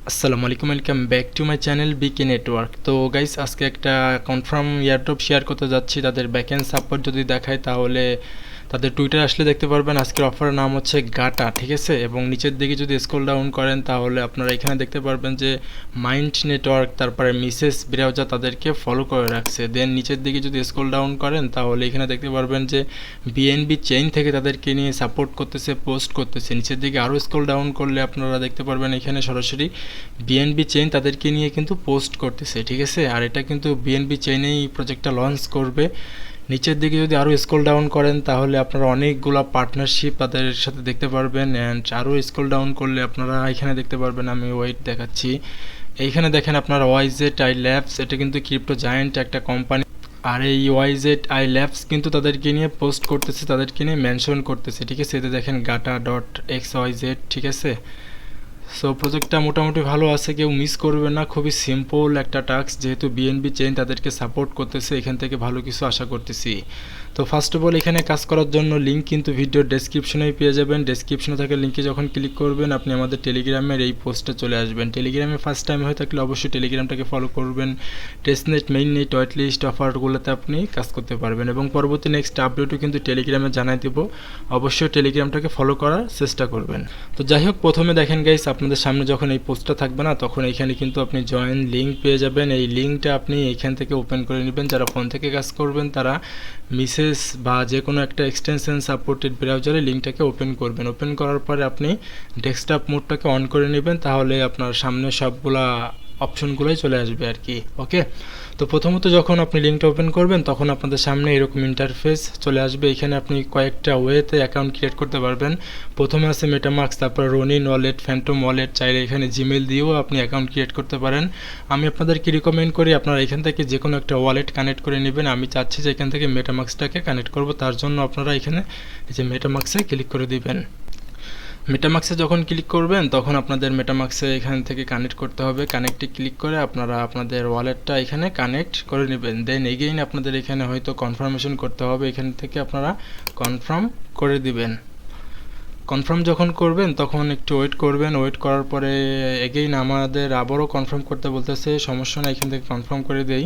আসসালামু আলাইকুম, welcome back to my channel bike network. তো গাইস, আজকে একটা কনফার্ম এয়ারড্রপ শেয়ার করতে যাচ্ছি। তাদের ব্যাকএন্ড সাপোর্ট যদি দেখায় তাহলে তাদের টুইটার আসলে দেখতে পারবেন। আজকের অফারের নাম হচ্ছে গাটা, ঠিক আছে। এবং নিচের দিকে যদি স্ক্রল ডাউন করেন তাহলে আপনারা এখানে দেখতে পারবেন যে মাইন্ড নেটওয়ার্ক, তারপরে মিসেস ব্রাউজার তাদেরকে ফলো করে রাখছে। দেন নিচের দিকে যদি স্ক্রল ডাউন করেন তাহলে এখানে দেখতে পারবেন যে বিএনবি চেইন থেকে তাদেরকে নিয়ে সাপোর্ট করতেছে, পোস্ট করতেছে। নিচের দিকে আরও স্ক্রল ডাউন করলে আপনারা দেখতে পারবেন এখানে সরাসরি বিএনবি চেইন তাদেরকে নিয়ে কিন্তু পোস্ট করতেছে, ঠিক আছে। আর এটা কিন্তু বিএনবি চেইনেই প্রজেক্টটা লঞ্চ করবে। নিচের দিকে যদি আরও স্ক্রল ডাউন করেন তাহলে আপনারা অনেকগুলো পার্টনারশিপ তাদের সাথে দেখতে পারবেন। অ্যান্ড আরও স্ক্রল ডাউন করলে আপনারা এখানে দেখতে পারবেন, আমি ওয়েট দেখাচ্ছি। এইখানে দেখেন আপনারা ওয়াইজেড আই ল্যাবস, এটা কিন্তু ক্রিপ্টো জায়ান্ট একটা কোম্পানি। আর এই ওয়াইজেড আই ল্যাবস কিন্তু তাদেরকে নিয়ে পোস্ট করতেছে, তাদেরকে নিয়ে মেনশন করতেছে, ঠিক আছে। এতে দেখেন গাটা ডট এক্স ওয়াই জেড, ঠিক আছে। সো প্রজেক্টটা মোটামুটি ভালো আছে, কেউ মিস করবে না। খুবই সিম্পল একটা টাস্ক, যেহেতু বিএনবি চেইন তাদেরকে সাপোর্ট করতেছে, এখান থেকে ভালো কিছু আশা করতেছি। তো ফার্স্ট অফ অল এখানে কাজ করার জন্য লিঙ্ক কিন্তু ভিডিওর ডেসক্রিপশনেই পেয়ে যাবেন। ডেসক্রিপশনে থাকা লিঙ্কে যখন ক্লিক করবেন আপনি আমাদের টেলিগ্রামের এই পোস্টে চলে আসবেন। টেলিগ্রামে ফার্স্ট টাইম হয়ে থাকলে অবশ্যই টেলিগ্রামটাকে ফলো করবেন। Testnet, main net, white list অফারগুলোতে আপনি কাজ করতে পারবেন এবং পরবর্তী নেক্সট আপডেটও কিন্তু টেলিগ্রামে জানাই দেবো। অবশ্যই টেলিগ্রামটাকে ফলো করার চেষ্টা করবেন। তো যাই হোক, প্রথমে দেখেন গাইস, আপনাদের সামনে যখন এই পোস্টটা থাকবে না তখন এখানে কিন্তু আপনি জয়েন লিঙ্ক পেয়ে যাবেন। এই লিঙ্কটা আপনি এখান থেকে ওপেন করে নেবেন। যারা ফোন থেকে কাজ করবেন তারা মিসেস বা যে কোনো একটা এক্সটেনশন সাপোর্টেড ব্রাউজারে লিঙ্কটাকে ওপেন করবেন। ওপেন করার পরে আপনি ডেস্কটপ মোডটাকে অন করে নেবেন, তাহলে আপনার সামনে সবগুলা অপশনগুলোই চলে আসবে আর কি। ওকে, তো প্রথমত যখন আপনি লিঙ্কটা ওপেন করবেন তখন আপনাদের সামনে এরকম ইন্টারফেস চলে আসবে। এখানে আপনি কয়েকটা ওয়েতে অ্যাকাউন্ট ক্রিয়েট করতে পারবেন। প্রথমে আছে মেটামাস্ক, তারপর রনিন ওয়ালেট, ফ্যান্টম ওয়ালেট। চাইলে এখানে জিমেল দিয়েও আপনি অ্যাকাউন্ট ক্রিয়েট করতে পারেন। আমি আপনাদেরকে রিকমেন্ড করি আপনারা এখান থেকে যে কোনো একটা ওয়ালেট কানেক্ট করে নেবেন। আমি চাচ্ছি যে এখান থেকে মেটামাস্কটাকে কানেক্ট করব, তার জন্য আপনারা এখানে এই যে মেটামাস্কে ক্লিক করে দিবেন। মেটামাক্সে যখন ক্লিক করবেন তখন আপনাদের মেটামাক্সে এখান থেকে কানেক্ট করতে হবে। কানেক্টে ক্লিক করে আপনারা আপনাদের ওয়ালেটটা এখানে কানেক্ট করে নেবেন। দেন এগেইন আপনাদের এখানে হয়তো কনফার্মেশন করতে হবে, এখান থেকে আপনারা কনফার্ম করে দিবেন। কনফার্ম যখন করবেন তখন একটু ওয়েট করবেন। ওয়েট করার পরে এগেইন আমাদের আবারও কনফার্ম করতে বলতেছে, সমস্যা না, এখান থেকে কনফার্ম করে দেই।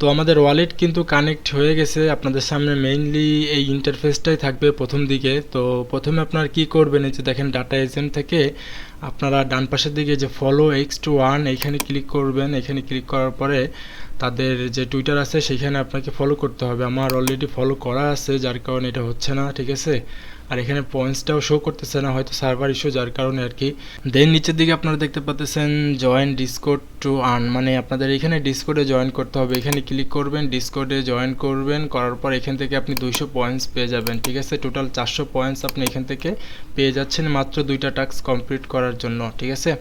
তো আমাদের ওয়ালেট কিন্তু কানেক্ট হয়ে গেছে। আপনাদের সামনে মেইনলি এই ইন্টারফেসটাই থাকবে প্রথম দিকে। তো প্রথমে আপনারা কি করবেন, এই যে দেখেন ডাটা এজেন্ট থেকে আপনারা ডান পাশের দিকে যে ফলো এক্স টু ওয়ান এইখানে ক্লিক করবেন। এখানে ক্লিক করার পরে তাদের যে টুইটার আছে সেখানে আপনাকে ফলো করতে হবে। আমার অলরেডি ফলো করা আছে, যার কারণে এটা হচ্ছে না, ঠিক আছে। আর এখানে পয়েন্টসটাও শো করতেছে না, হয়তো সার্ভার ইস্যু, যার কারণে আর কি। দেন নিচের দিকে আপনারা দেখতে পাচ্ছেন জয়েন ডিসকর্ড টু আর্ন, মানে আপনাদের এখানে ডিসকর্ডে জয়েন করতে হবে। এখানে ক্লিক করবেন, ডিসকর্ডে জয়েন করবেন, করার পর এখান থেকে আপনি 200 পয়েন্টস পেয়ে যাবেন, ঠিক আছে। টোটাল 400 পয়েন্টস আপনি এখান থেকে পেয়ে যাচ্ছেন মাত্র 2টা টাস্ক কমপ্লিট করার জন্য, ঠিক আছে।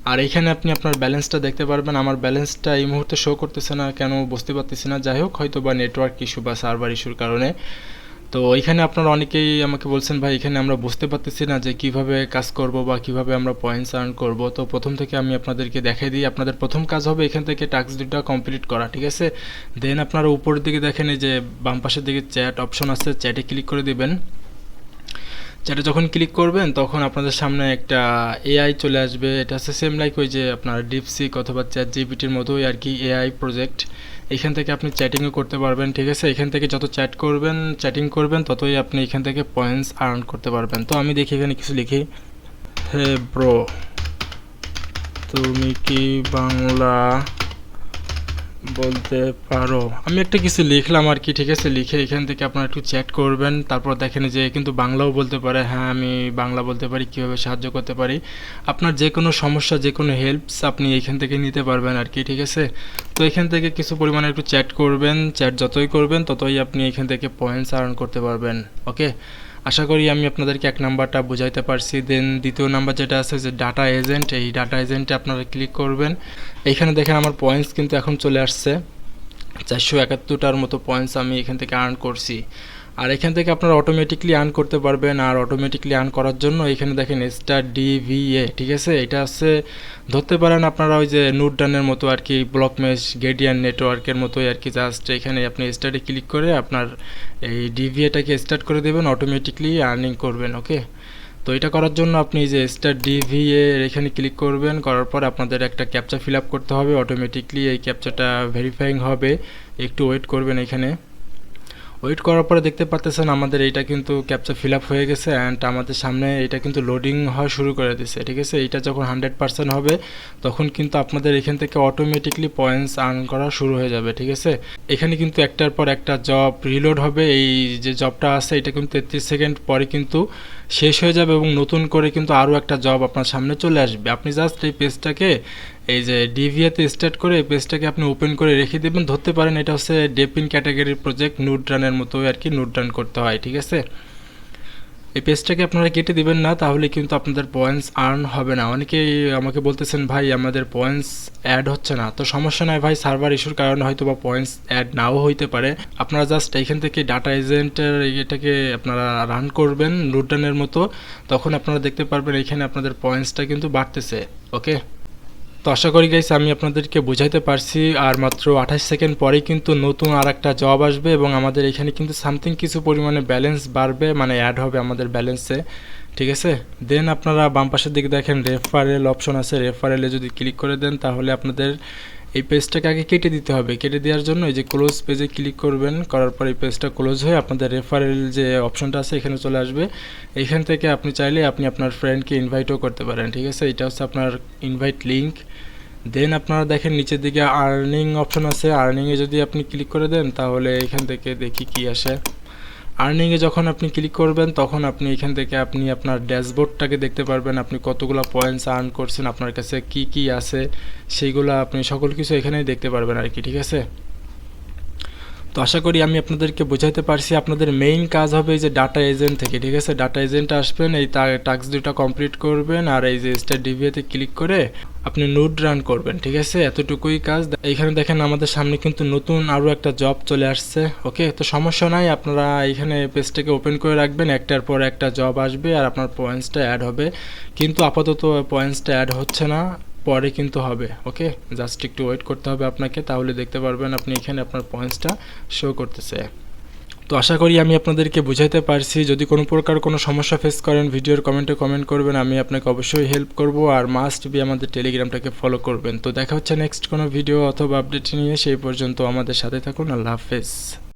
আর এখানে আপনি আপনার ব্যালেন্সটা দেখতে পারবেন। আমার ব্যালেন্সটা এই মুহূর্তে শো করতেছে না, কেন বুঝতে পারতেছি না। যাই হোক, হয়তো বা নেটওয়ার্ক ইস্যু বা সার্ভার ইস্যুর কারণে। তো এখানে আপনারা অনেকেই আমাকে বলছেন ভাই এখানে আমরা বুঝতে পারতেছি না যে কিভাবে কাজ করব বা কিভাবে আমরা পয়েন্টস আর্ন করব। তো প্রথম থেকে আমি আপনাদেরকে দেখাই দিই। আপনাদের প্রথম কাজ হবে এখান থেকে টাস্ক দুটো কমপ্লিট করা, ঠিক আছে। দেন আপনারা উপরের দিকে দেখেন এই যে বাম পাশের দিকে চ্যাট অপশন আছে, চ্যাটে ক্লিক করে দিবেন। চ্যাটে যখন ক্লিক করবেন তখন আপনাদের সামনে একটা এআই চলে আসবে। এটা হচ্ছে সেম লাইক ওই যে আপনার ডিপসিক অথবা চ্যাট জিপিটির মতোই আর কি এআই প্রজেক্ট। এখান থেকে আপনি চ্যাটিংও করতে পারবেন, ঠিক আছে। এখান থেকে যত চ্যাটিং করবেন ততই আপনি এখান থেকে পয়েন্টস আর্ন করতে পারবেন। তো আমি দেখি এখানে কিছু লিখি, হে ব্রো তুমি কি বাংলা বলতে পারো, আমি একটা কিছু লিখলাম আর কি, ঠিক আছে। লিখে এখান থেকে আপনারা একটু চ্যাট করবেন। তারপর দেখেন যে কিন্তু বাংলাও বলতে পারে, হ্যাঁ আমি বাংলা বলতে পারি, কীভাবে সাহায্য করতে পারি। আপনার যে কোনো সমস্যা, যে কোনো হেল্পস আপনি এখান থেকে নিতে পারবেন আর কি, ঠিক আছে। তো এখান থেকে কিছু পরিমাণে একটু চ্যাট করবেন। চ্যাট যতই করবেন ততই আপনি এখান থেকে পয়েন্টস আর্ন করতে পারবেন। ওকে, আশা করি আমি আপনাদেরকে এক নাম্বারটা বুঝাইতে পারছি। দেন দ্বিতীয় নাম্বার যেটা আছে যে ডাটা এজেন্ট, এই ডাটা এজেন্টে আপনারা ক্লিক করবেন। এইখানে দেখেন আমার পয়েন্টস কিন্তু এখন চলে আসছে 471টার মতো পয়েন্টস আমি এখান থেকে আর্ন করছি। আর এখান থেকে আপনারা অটোমেটিকলি আর্ন করতে পারবেন। আর অটোমেটিকলি আর্ন করার জন্য এখানে দেখেন স্টার ডিভিএ, ঠিক আছে। এটা হচ্ছে ধরতে পারেন আপনারা ওই যে নোটডানের মতো আর কি, ব্লক মেশ গেডিয়ান নেটওয়ার্কের মতোই আর কি। জাস্ট এখানে আপনি স্টার্টে ক্লিক করে আপনার এই ডিভিএটাকে স্টার্ট করে দেবেন, অটোমেটিকলি আর্নিং করবেন। ওকে, তো এটা করার জন্য আপনি এই যে স্টার ডিভিএ এখানে ক্লিক করবেন, করার পর আপনাদের একটা ক্যাপচা ফিল আপ করতে হবে। অটোমেটিকলি এই ক্যাপচাটা ভেরিফাইং হবে, একটু ওয়েট করবেন। এখানে ওয়েট করার পরে দেখতে পাচ্ছেন আমাদের এইটা কিন্তু ক্যাপচা ফিল আপ হয়ে গেছে অ্যান্ড আমাদের সামনে এটা কিন্তু লোডিং হওয়া শুরু করে দিচ্ছে, ঠিক আছে। এইটা যখন 100% হবে তখন কিন্তু আপনাদের এখান থেকে অটোমেটিকলি পয়েন্টস আর্ন করা শুরু হয়ে যাবে, ঠিক আছে। এখানে কিন্তু একটার পর একটা জব রিলোড হবে। এই যে জবটা আছে এটা কিন্তু 33 সেকেন্ড পরে কিন্তু শেষ হয়ে যাবে এবং নতুন করে কিন্তু আরও একটা জব আপনার সামনে চলে আসবে। আপনি জাস্ট এই পেজটাকে এই যে ডিভিএতে স্টার্ট করে এই পেজটাকে আপনি ওপেন করে রেখে দেবেন। ধরতে পারেন এটা হচ্ছে ডেপিন ক্যাটাগরির প্রজেক্ট, নুড রানের মতো আর কি, নুড রান করতে হয়, ঠিক আছে। এই পেজটাকে আপনারা কেটে দিবেন না, তাহলে কিন্তু আপনাদের পয়েন্টস আর্ন হবে না। অনেকেই আমাকে বলতেছেন ভাই আমাদের পয়েন্টস অ্যাড হচ্ছে না। তো সমস্যা নয় ভাই, সার্ভার ইস্যুর কারণে হয়তো বা পয়েন্টস অ্যাড নাও হইতে পারে। আপনারা জাস্ট এইখান থেকে ডাটা এজেন্টের এটাকে আপনারা রান করবেন নুড রানের মতো, তখন আপনারা দেখতে পারবেন এখানে আপনাদের পয়েন্টসটা কিন্তু বাড়তেছে, ওকে। তো আশা করি গাইস আমি আপনাদেরকে বোঝাইতে পারছি। আর মাত্র 28 সেকেন্ড পরেই কিন্তু নতুন আর একটা জব আসবে এবং আমাদের এখানে কিন্তু সামথিং কিছু পরিমাণে ব্যালেন্স বাড়বে, মানে অ্যাড হবে আমাদের ব্যালেন্সে, ঠিক আছে। দেন আপনারা বাম পাশের দিকে দেখেন রেফারেল অপশন আছে, রেফারেলে যদি ক্লিক করে দেন তাহলে আপনাদের এই পেজটাকে আগে কেটে দিতে হবে। কেটে দেওয়ার জন্য এই যে ক্লোজ পেজে ক্লিক করবেন, করার পর এই পেজটা ক্লোজ হয়ে আপনাদের রেফারেল যে অপশনটা আছে এখানে চলে আসবে। এখান থেকে আপনি চাইলে আপনি আপনার ফ্রেন্ডকে ইনভাইটও করতে পারেন, ঠিক আছে। এটা হচ্ছে আপনার ইনভাইট লিঙ্ক। দেন আপনারা দেখেন নিচের দিকে আর্নিং অপশন আছে, আর্নিংয়ে যদি আপনি ক্লিক করে দেন তাহলে এখান থেকে দেখি কি আসে। আর্নিংয়ে যখন আপনি ক্লিক করবেন তখন আপনি এখান থেকে আপনি আপনার ড্যাশবোর্ডটাকে দেখতে পারবেন, আপনি কতগুলো পয়েন্টস আর্ন করছেন, আপনার কাছে কি কি আছে সেইগুলো আপনি সকল কিছু এখানেই দেখতে পারবেন আর কি, ঠিক আছে। তো আশা করি আমি আপনাদেরকে বোঝাতে পারছি। আপনাদের মেইন কাজ হবে এই যে ডাটা এজেন্ট থেকে, ঠিক আছে। ডাটা এজেন্ট আসবেন, এই টাস্ক দুটো কমপ্লিট করবেন আর এই যে স্টার ডিভিএতে ক্লিক করে আপনি নোড রান করবেন, ঠিক আছে। এতটুকুই কাজ। এইখানে দেখেন আমাদের সামনে কিন্তু নতুন আরও একটা জব চলে আসছে, ওকে। তো সমস্যা নাই, আপনারা এইখানে পেজটাকে ওপেন করে রাখবেন, একটার পর একটা জব আসবে আর আপনার পয়েন্টসটা অ্যাড হবে। কিন্তু আপাতত পয়েন্টসটা অ্যাড হচ্ছে না, পরে কিন্তু হবে, ওকে। জাস্ট একটু ওয়েট করতে হবে আপনাকে, তাহলে দেখতে পারবেন আপনি এখানে আপনার পয়েন্টসটা শো করতেছে। তো আশা করি আমি আপনাদেরকে বুঝাইতে পারছি। যদি কোনো প্রকার কোনো সমস্যা ফেস করেন ভিডিওর কমেন্টে কমেন্ট করবেন, আমি আপনাকে অবশ্যই হেল্প করব। আর মাস্ট বি আমাদের টেলিগ্রামটাকে ফলো করবেন। তো দেখা হচ্ছে নেক্সট কোনো ভিডিও অথবা আপডেট নিয়ে, সেই পর্যন্ত আমাদের সাথে থাকুন। আল্লাহ হাফেজ।